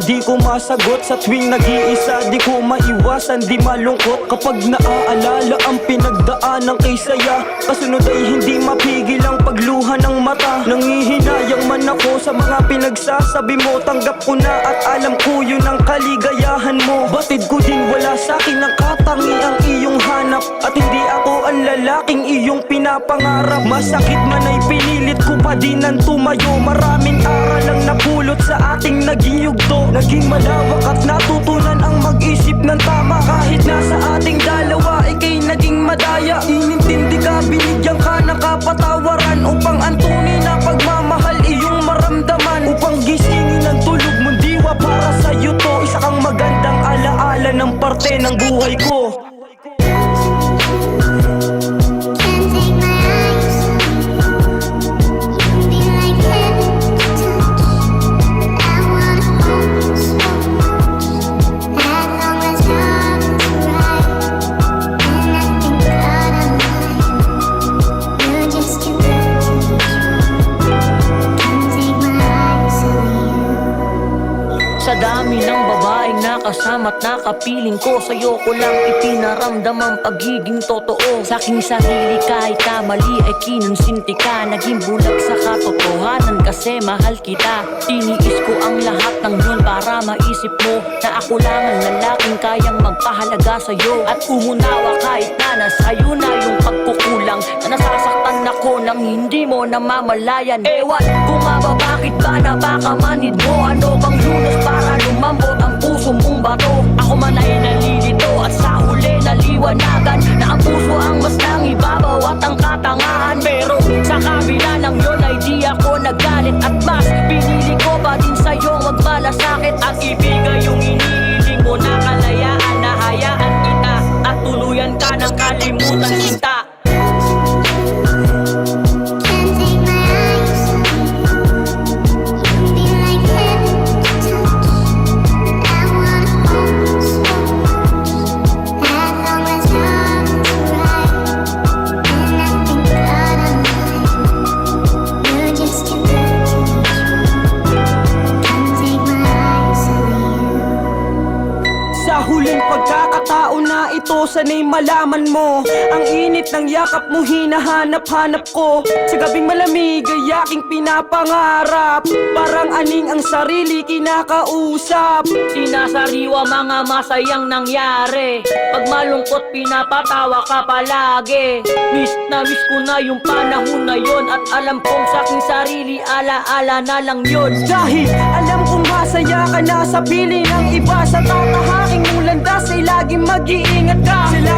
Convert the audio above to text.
di ko masagot. Sa tuwing nag-iisa di ko maiwasan di malungkot. Kapag naaalala ang pinagdaanan kay saya, kasunod ay hindi mapigil ang pagluha ng mata. Nangihinayang man ako sa mga pinagsasabi mo. Tanggap ko na at alam ko yun ang kaligayahan mo. Batid ko din wala sa'kin ang katangiang iyong hanap, at hindi ako ang lalaking iyong pinapangarap. Masakit man ay pinilit ko pa din ang tumayo. Maraming aral ang napulot sa ating naging yugto. Naging malawak at natutunan ang mag-isip ng tama. Kahit nasa ating dalawa ika'y naging madaya. Inintindi ka, binigyan ka ng kapatawaran, upang ang tunay na pagmamahal iyong maramdaman. Upang gisingin ang tulog mong diwa para sa'yo to. Isa kang magandang alaala ng parte ng buhay ko. Sa dami ng babaeng nakasama't nakapiling ko, sa'yo ko lang ipinaramdam ang pagiging totoo. Sa aking sarili kahit kamali ay kinonsinti ka. Naging bulag sa katotohanan kasi mahal kita. Tiniis ko ang lahat ng yun para maisip mo na ako lang ang lalaking kayang magpahalaga sa'yo. At umunawa kahit na nasa'yo na yung pagkukulang, na nasasaktan ako nang hindi mo namamalayan. Ewan kung nga ba bakit ba napakamanid mo. Ano bang lunas para lumambot ang puso mong bato? Ako man ay nalilito at sa huli naliwanagan na ang puso ang mas nangibabaw at ang katangahan. Pero sa kabila ng yun ay di ako nagalit, at mas pinili ko pa din sa'yo magmalasakit at ibigay yung inihiling mo na kalayaan. Na hayaan kita at tuluyan ka ng kalimutan kita. Sa huling pagkakataon na ito, sana'y malaman mo ang init ng yakap mo, hinahanap-hanap ko. Sa gabing malamig ay aking pinapangarap, parang aning ang sarili kinakausap. Sinasariwa mga masayang nangyari, pag malungkot pinapatawa ka palagi. Miss na miss ko na yung panahon na yon, at alam kong sa aking sarili alaala na lang yon. Dahil alam kong masaya ka na sa piling ng iba, sa tatahaking mong landas ay laging mag-iingat ka. Sila